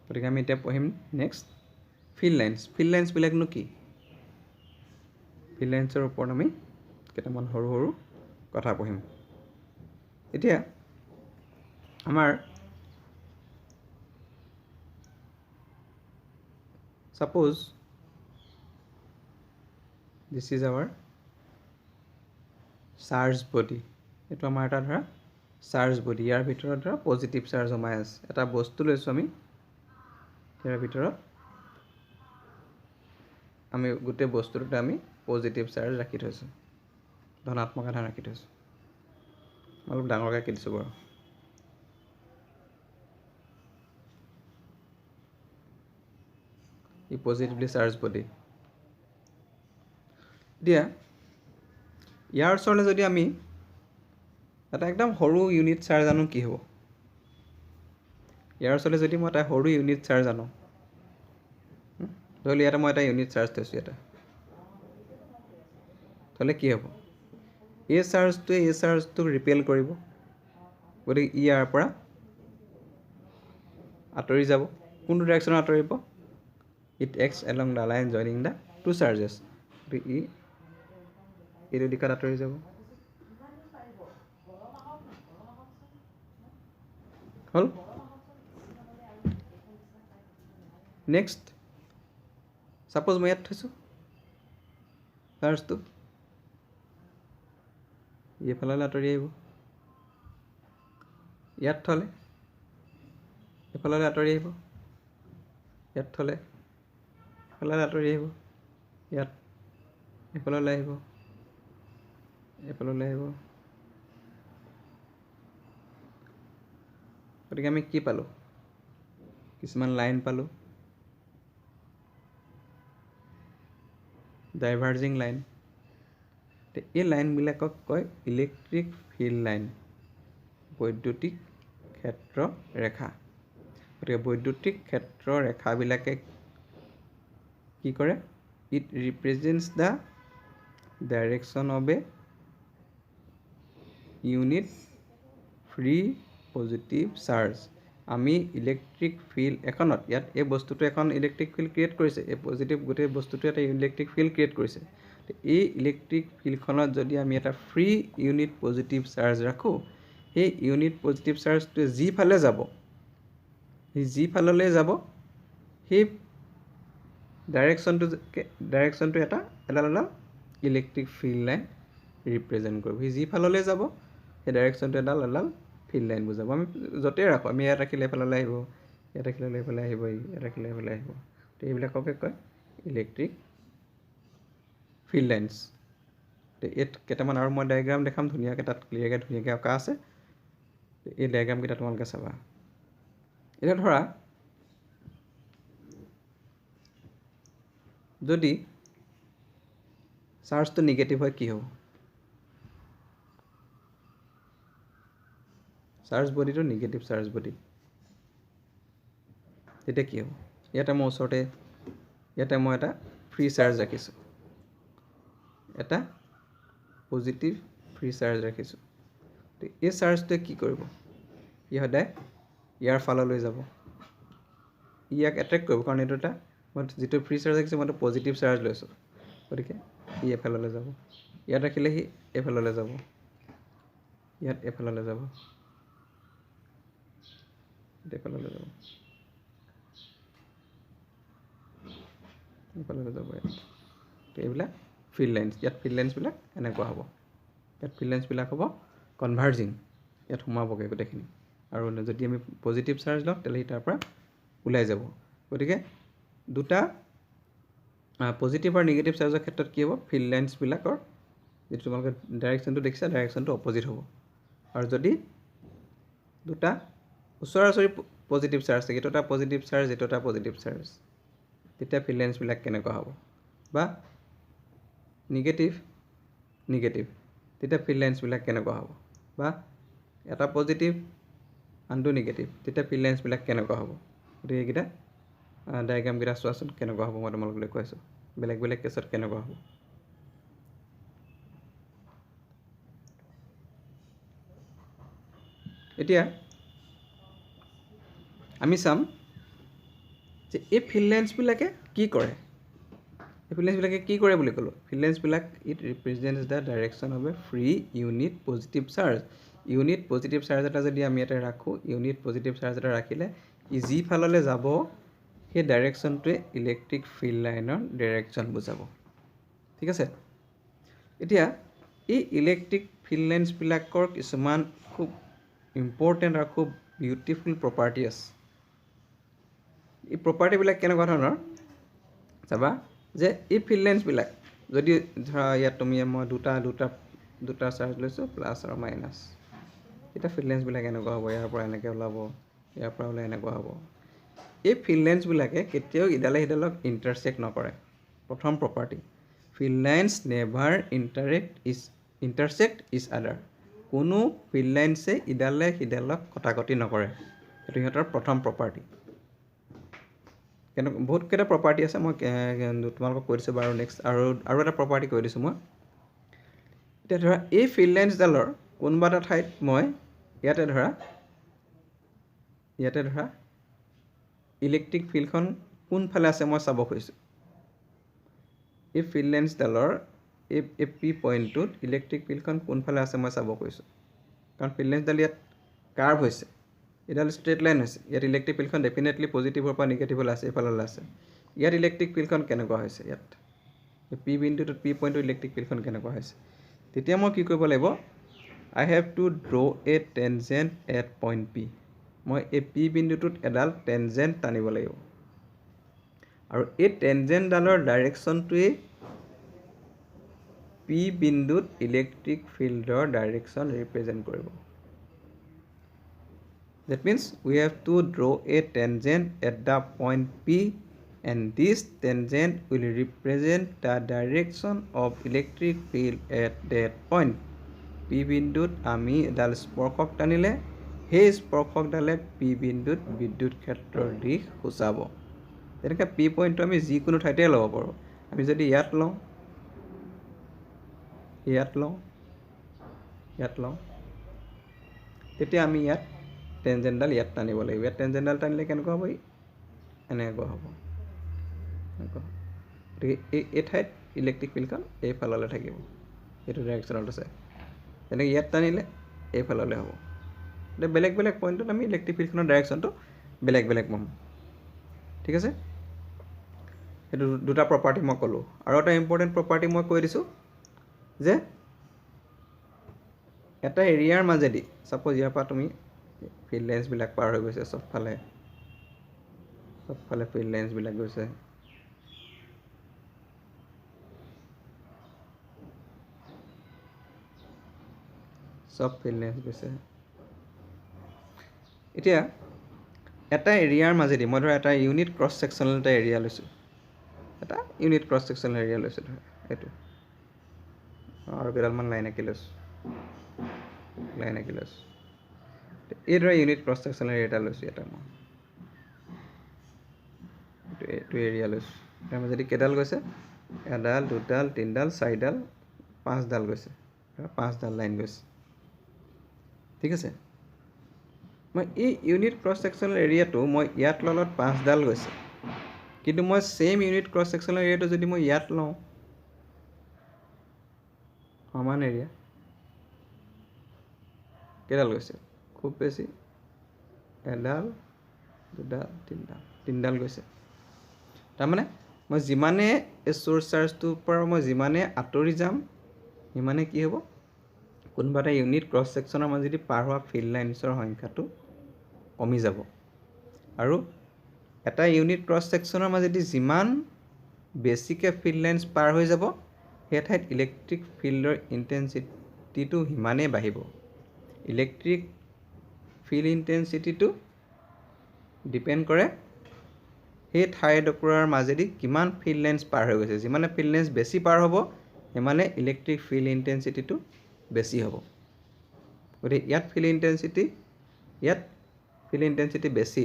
গতিকে আমি এতিয়া পঢ়িম নেক্সট ফিল্ড লাইন্সবিলাকনো কি ফিল্ড লাইন্সৰ ওপৰত আমি কেইটামান সৰু সৰু কথা পঢ়িম এতিয়া আমাৰ suppose this is our charge body এইটো আমাৰ এটা ধৰা চাৰ্জ বডি ইয়াৰ ভিতৰত ধৰা পজিটিভ চাৰ্জ সোমাই আছে এটা বস্তু লৈছোঁ আমি ইয়াৰ ভিতৰত আমি গোটেই বস্তুটোতে আমি পজিটিভ চাৰ্জ ৰাখি থৈছোঁ ধনাত্মক আধান ৰাখি থৈছোঁ অলপ ডাঙৰকৈ আঁকি দিছোঁ বাৰু ই পজিটিভলি চাৰ্জ বডি এতিয়া ইয়াৰ ওচৰলৈ যদি আমি এটা একদম সৰু ইউনিট চাৰ্জ আনো কি হ'ব ইয়াৰ ওচৰলৈ যদি মই এটা সৰু ইউনিট চাৰ্জ আনো, ধৰি ইয়াতে মই এটা ইউনিট চাৰ্জ থৈছোঁ ইয়াতে, তাহলে কি হ'ব? এই চাৰ্জটোক ৰিপেল কৰিব, গতিকে ইয়াৰ পৰা আঁতৰি যাব। কোনটো ডাইৰেকশ্যনত আঁতৰিব? It acts along the line joining the two charges, গতিকে এইটো দিশত আঁতৰি যাব। হ'ল? নেক্সট, ছাপ'জ মই ইয়াত থৈছোঁ চাৰ্জটো, এইফাললৈ আঁতৰি আহিব। ইয়াত থ'লে এইফাললৈ আঁতৰি আহিব, ইয়াত থ'লে এইফাললৈ আঁতৰি আহিব, ইয়াত এইফাললৈ আহিব, এইফাললৈ আহিব। গতিকে আমি কি পালোঁ? কিছুমান লাইন পালোঁ, ডাইভাৰ্জিং লাইন। এই লাইনবিলাকক কয় ইলেক্ট্ৰিক ফিল্ড লাইন, বৈদ্যুতিক ক্ষেত্ৰ ৰেখা। গতিকে বৈদ্যুতিক ক্ষেত্ৰ ৰেখাবিলাকে কি কৰে? It represents the direction of A unit free positive charge. আমি ইলেক্ট্ৰিক ফিল্ড এখনত, ইয়াত এই বস্তুটো এখন ইলেক্ট্ৰিক ফিল্ড ক্ৰিয়েট কৰিছে, এই পজিটিভ গোটেই বস্তুটো এটা ইলেক্ট্ৰিক ফিল্ড ক্ৰিয়েট কৰিছে। এই ইলেক্ট্ৰিক ফিল্ডখনত যদি আমি এটা ফ্ৰী ইউনিট পজিটিভ চাৰ্জ ৰাখোঁ, সেই ইউনিট পজিটিভ চাৰ্জটোৱে যিফালে যাব, যিফাললৈ যাব, সেই ডাইৰেকশ্যনটো এটা এডাল ইলেক্ট্ৰিক ফিল্ড লাইন ৰিপ্ৰেজেণ্ট কৰিব। সি যিফাললৈ যাব, সেই ডাইৰেকশ্যনটো এডাল ফিল্ড লাইন বুজাব। আমি য'তেই ৰাখোঁ, আমি ইয়াত ৰাখিলে এইফাললৈ আহিব, ইয়াত ৰাখিলে এইফালে আহিব, ইয়াত ৰাখিলে এইফালে আহিব। তো এইবিলাককে কয় ইলেক্ট্ৰিক ফিল্ড লাইনছ। তো ইয়াত কেইটামান আৰু মই ডায়েগ্ৰাম দেখাম ধুনীয়াকৈ, তাত ধুনীয়াকৈ অঁকা আছে। এই ডায়েগ্ৰামকেইটা তোমালোকে চাবা। এতিয়া ধৰা যদি চাৰ্জটো নিগেটিভ হয় কি হ'ব? চাৰ্জ বডিটো নিগেটিভ চাৰ্জ বডি, তেতিয়া কি হ'ব? ইয়াতে মই ওচৰতে ইয়াতে মই এটা ফ্ৰী চাৰ্জ ৰাখিছোঁ, এটা পজিটিভ ফ্ৰী চাৰ্জ ৰাখিছোঁ। এই চাৰ্জটোৱে কি কৰিব? ই সদায় ইয়াৰ ফাললৈ যাব, ইয়াক এট্ৰেক্ট কৰিব, কাৰণ এইটো এটা মই যিটো ফ্ৰী চাৰ্জ ৰাখিছোঁ মই পজিটিভ চাৰ্জ লৈছোঁ, গতিকে ই এফাললৈ যাব। ইয়াত ৰাখিলে সি এইফাললৈ যাব, ইয়াত এইফাললৈ যাব, এইফাললৈ যাব, এইফাললৈ যাব। তো এইবিলাক ফিল্ড লাইনছ। ইয়াত ফিল্ড লাইনছবিলাক এনেকুৱা হ'ব, ইয়াত ফিল্ড লাইনছবিলাক হ'ব কনভাৰ্জিং, ইয়াত সোমাবগৈ গোটেইখিনি। আৰু যদি আমি পজিটিভ চাৰ্জ লওঁ তেতিয়াহ'লে সি তাৰ পৰা ওলাই যাব। গতিকে দুটা পজিটিভ আৰু নিগেটিভ চাৰ্জৰ ক্ষেত্ৰত কি হ'ব? ফিল্ড লাইনছবিলাকৰ যিটো তোমালোকে ডাইৰেকশ্যনটো দেখিছা, ডাইৰেকশ্যনটো অপজিট হ'ব। আৰু যদি দুটা ওচৰা ওচৰি পজিটিভ চাৰ্জ থাকে, এইটো এটা পজিটিভ চাৰ্জ, এইটো এটা পজিটিভ চাৰ্জ, তেতিয়া ফিল্ড লাইনছবিলাক কেনেকুৱা হ'ব? বা নিগেটিভ, তেতিয়া ফিল্ড লাইনছবিলাক কেনেকুৱা হ'ব? বা এটা পজিটিভ আনটো নিগেটিভ, তেতিয়া ফিল্ড লাইনছবিলাক কেনেকুৱা হ'ব? গতিকে এইকেইটা ডায়েগ্ৰামকেইটা চোৱাচোন কেনেকুৱা হ'ব, মই তোমালোকক দেখুৱাইছোঁ বেলেগ বেলেগ কেছত কেনেকুৱা হ'ব। এতিয়া আমি চাম যে এই ফিল্ড লাইনছবিলাকে কি কৰে। এই ফিল্ড লাইনছবিলাকে কি কৰে বুলি ক'লোঁ? ফিল্ড লাইনছবিলাক it represents the direction of a free unit positive charge. Unit positive charge এটা যদি আমি ইয়াতে ৰাখোঁ, ইউনিট পজিটিভ চাৰ্জ এটা ৰাখিলে ই যিফাললৈ যাব সেই ডাইৰেকশ্যনটোৱে ইলেক্ট্ৰিক ফিল্ড লাইনৰ ডাইৰেকশ্যন বুজাব। ঠিক আছে? এতিয়া এই ইলেক্ট্ৰিক ফিল্ড লাইনছবিলাকৰ কিছুমান খুব ইম্পৰ্টেণ্ট আৰু খুব বিউটিফুল প্ৰপাৰ্টি আছে। এই প্ৰপাৰ্টিবিলাক কেনেকুৱা ধৰণৰ চাবা, যে এই ফিল্ড লাইনছবিলাক যদি ধৰা ইয়াত মই দুটা চাৰ্জ লৈছোঁ, প্লাছ আৰু মাইনাছ, এতিয়া ফিল্ড লাইনছবিলাক এনেকুৱা হ'ব, ইয়াৰ পৰা এনেকৈ ওলাব, ইয়াৰ পৰা ওলাই এনেকুৱা হ'ব। এই ফিল্ড লাইনছবিলাকে কেতিয়াও ইডালে সিডালক ইণ্টাৰচেক্ট নকৰে। প্ৰথম property, field lines never intersect ইচ আদাৰ। কোনো ফিল্ড লাইনছে ইডালে সিডালক কটাকটি নকৰে। এইটো সিহঁতৰ প্ৰথম প্ৰপাৰ্টি কিন্তু বহুতকেইটা প্ৰপাৰ্টি আছে মই তোমালোকক কৈ দিছোঁ বাৰু নেক্সট আৰু এটা প্ৰপাৰ্টি কৈ দিছোঁ মই এতিয়া ধৰা এই ফিল্ড লাইন্সডালৰ কোনোবা এটা ঠাইত মই ইয়াতে ধৰা ইলেক্ট্ৰিক ফিল্ডখন কোনফালে আছে মই চাব খুজিছোঁ এই ফিল্ড লাইন্সডালৰ এই পি পইণ্টটোত ইলেক্ট্ৰিক ফিল্ডখন কোনফালে আছে মই চাব খুজিছোঁ কাৰণ ফিল্ড লাইন্সডাল ইয়াত কাৰ্ভ হৈছে এডাল ষ্ট্ৰেইট লাইন হৈছে ইয়াত ইলেক্ট্ৰিক ফিল্ডখন ডেফিনেটলি পজিটিভৰ পৰা নিগেটিভলৈ আছে এইফাললৈ আছে ইয়াত ইলেক্ট্ৰিক ফিল্ডখন কেনেকুৱা হৈছে ইয়াত পি বিন্দুটোত পি পইণ্টটোত ইলেক্ট্ৰিক ফিল্ডখন কেনেকুৱা হৈছে তেতিয়া মই কি কৰিব লাগিব I have to draw' a tangent at point P মই এই পি বিন্দুটোত এডাল টেনজেণ্ট টানিব লাগিব আৰু এই টেনজেণ্টডালৰ ডাইৰেকশ্যনটোৱেই পি বিন্দুত ইলেক্ট্ৰিক ফিল্ডৰ ডাইৰেকশ্যন ৰিপ্ৰেজেণ্ট কৰিব That means we have to draw a tangent at the point P and this tangent will represent the direction of electric field at that point. P বিন্দুত আমি এডাল স্পৰ্শক টানিলে সেই স্পৰ্শকডালে P বিন্দুত বিদ্যুৎ ক্ষেত্ৰৰ দিশ সূচাব তেনেকৈ P পইণ্টটো আমি যিকোনো ঠাইতে ল'ব পাৰোঁ আমি যদি ইয়াত লওঁ তেতিয়া আমি ইয়াত টেনজেণ্টডাল ইয়াত টানিব লাগিব ইয়াত টেনজেণ্টডাল টানিলে কেনেকুৱা হ'ব এনেকুৱা হ'ব গতিকে এই ঠাইত ইলেক্ট্ৰিক ফিল্ডখন এইফাললৈ থাকিব এইটো ডাইৰেকশ্যনত আছে তেনেকৈ ইয়াত টানিলে এইফাললৈ হ'ব এতিয়া বেলেগ বেলেগ পইণ্টত আমি ইলেক্ট্ৰিক ফিল্ডখনৰ ডাইৰেকশ্যনটো বেলেগ বেলেগ পাম ঠিক আছে সেইটো দুটা প্ৰপাৰ্টি মই ক'লোঁ আৰু এটা ইম্পৰ্টেণ্ট প্ৰপাৰ্টি মই কৈ দিছোঁ যে এটা এৰিয়াৰ মাজেদি ছাপ'জ ইয়াৰ পৰা তুমি ফিল্ড লাইন্সবিলাক পাৰ হৈ গৈছে চবফালে ফিল্ড লাইন্সবিলাক গৈছে চব ফিল্ড লাইন্স গৈছে এতিয়া এটা এৰিয়াৰ মাজেদি মই ধৰা এটা ইউনিট ক্ৰছ ছেকশ্যনেল এটা এৰিয়া লৈছোঁ ধৰা এইটো আৰু কেইডালমান লাইন আঁকি লৈছোঁ এইদৰে ইউনিট ক্ৰছ ছেকশ্যনেল এৰিয়া এটা লৈছোঁ এটা মই এইটো এৰিয়া লৈছোঁ তাৰ মাজেদি কেইডাল গৈছে এডাল দুডাল তিনিডাল চাৰিডাল পাঁচডাল গৈছে পাঁচডাল লাইন গৈছে ঠিক আছে মই এই ইউনিট ক্ৰছ ছেকশ্যনেল এৰিয়াটো মই ইয়াত ল'লত পাঁচডাল গৈছে কিন্তু মই ছেইম ইউনিট ক্ৰছ ছেকশ্যনেল এৰিয়াটো যদি মই ইয়াত লওঁ সমান এৰিয়া কেইডাল গৈছে খুব বেছি এডাল দুডাল তিনিডাল গৈছে তাৰমানে মই যিমানে এই চ'ৰ্চ চাৰ্জটোৰ পৰা মই যিমানে আঁতৰি যাম সিমানে কি হ'ব কোনোবা এটা ইউনিট ক্ৰছ ছেকশ্যনৰ মাজেদি পাৰ হোৱা ফিল্ড লাইন্সৰ সংখ্যাটো কমি যাব আৰু এটা ইউনিট ক্ৰছ ছেকশ্যনৰ মাজেদি যিমান বেছিকৈ ফিল্ড লাইন্স পাৰ হৈ যাব সেই ঠাইত ইলেক্ট্ৰিক ফিল্ডৰ ইণ্টেনচিটিটো সিমানেই বাঢ়িব ইলেক্ট্ৰিক ফিল্ড ইণ্টেনচিটিটো ডিপেণ্ড কৰে সেই ঠাইডোখৰৰ মাজেদি কিমান ফিল্ড লাইন্স পাৰ হৈ গৈছে যিমানে ফিল্ড লাইন্স বেছি পাৰ হ'ব সিমানে ইলেক্ট্ৰিক ফিল্ড ইণ্টেনচিটিটো বেছি হ'ব গতিকে ইয়াত ফিল্ড ইণ্টেনচিটি বেছি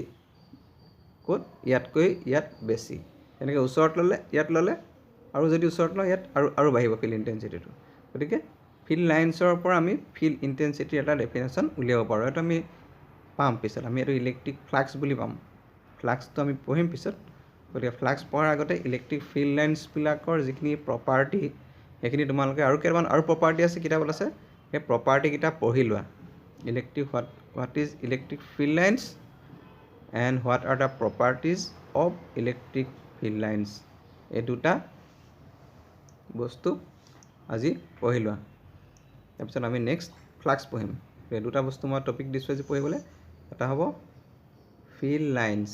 ক'ত ইয়াতকৈ ইয়াত বেছি এনেকৈ ওচৰত ল'লে আৰু যদি ওচৰত লওঁ ইয়াত আৰু বাঢ়িব ফিল্ড ইণ্টেনচিটিটো গতিকে ফিল্ড লাইন্সৰ পৰা আমি ফিল্ড ইণ্টেনচিটিৰ এটা ডেফিনেশ্যন উলিয়াব পাৰোঁ এইটো আমি পাম পিছত আমি এইটো ইলেক্ট্ৰিক ফ্লাক্স বুলি পাম ফ্লাক্সটো আমি পঢ়িম পিছত গতিকে ফ্লাক্স পঢ়াৰ আগতে ইলেক্ট্ৰিক ফিল্ড লাইন্সবিলাকৰ যিখিনি প্ৰপাৰ্টি সেইখিনি তোমালোকে আৰু কেইটামান আৰু প্ৰপাৰ্টি আছে কিতাপত আছে সেই প্ৰপাৰ্টিকেইটা পঢ়ি লোৱা electric what is electric field lines and what are the properties of electric field lines এই দুটা বস্তু আজি পঢ়ি লোৱা তাৰপিছত আমি নেক্সট ফ্লাক্স পঢ়িম এই দুটা বস্তু মই টপিক দিছোঁ আজি পঢ়িবলৈ এটা হ'ব ফিল্ড লাইন্স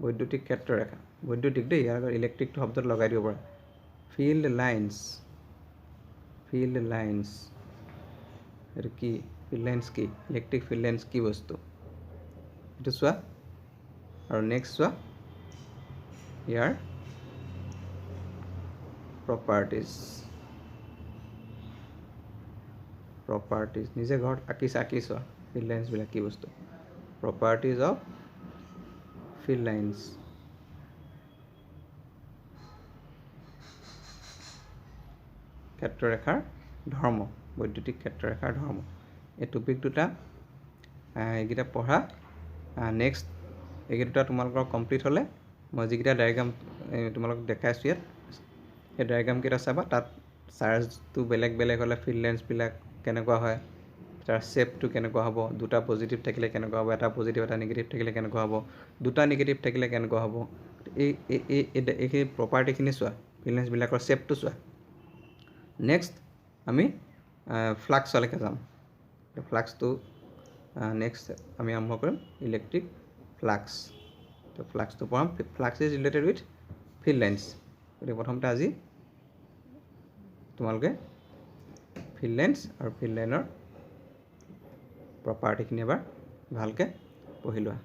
বৈদ্যুতিক ক্ষেত্ৰৰেখা বৈদ্যুতিক দেই ইয়াৰ আগত ইলেক্ট্ৰিকটো শব্দত লগাই দিব পৰা ফিল্ড লাইন্স এইটো কি ফিল্ড লাইন্স কি ইলেক্ট্ৰিক ফিল্ড লাইন্স কি বস্তু এইটো চোৱা আৰু নেক্সট চোৱা ইয়াৰ প্ৰপাৰ্টিজ নিজে ঘৰত আঁকি চোৱা ফিল্ড লাইন্সবিলাক কি বস্তু properties of field lines. ক্ষেত্ৰৰেখাৰ ধৰ্ম, বৈদ্যুতিক ক্ষেত্ৰৰেখাৰ ধৰ্ম। এই টপিক দুটা এইকেইটা পঢ়া। নেক্সট এইকেইটা দুটা তোমালোকৰ কমপ্লিট হ'লে মই যিকেইটা ডায়েগ্ৰাম তোমালোকক দেখাইছোঁ ইয়াত, সেই ডায়েগ্ৰামকেইটা চাবা। তাত চাৰ্জটো বেলেগ বেলেগ হ'লে ফিল্ড লেন্সবিলাক কেনেকুৱা হয়, তাৰ শ্বেপটো কেনেকুৱা হ'ব, দুটা পজিটিভ থাকিলে কেনেকুৱা হ'ব, এটা পজিটিভ এটা নিগেটিভ থাকিলে কেনেকুৱা হ'ব, দুটা নিগেটিভ থাকিলে কেনেকুৱা হ'ব, এইখিনি প্ৰপাৰ্টিখিনি চোৱা, ফিল্ড লেন্সবিলাকৰ শ্বেপটো চোৱা। নেক্সট আমি ফ্লাক্সলৈকে যাম। ফ্লাক্সটো নেক্সট আমি আৰম্ভ কৰিম ইলেক্ট্ৰিক ফ্লাক্স। তো ফ্লাক্সটো পঢ়াম। Flux is related with field lines. গতিকে প্ৰথমতে আজি তোমালোকে ফিল্ড লাইন্স আৰু ফিল্ড লাইনৰ প্ৰপাৰ্টিখিনি এবাৰ ভালকৈ পঢ়ি লোৱা।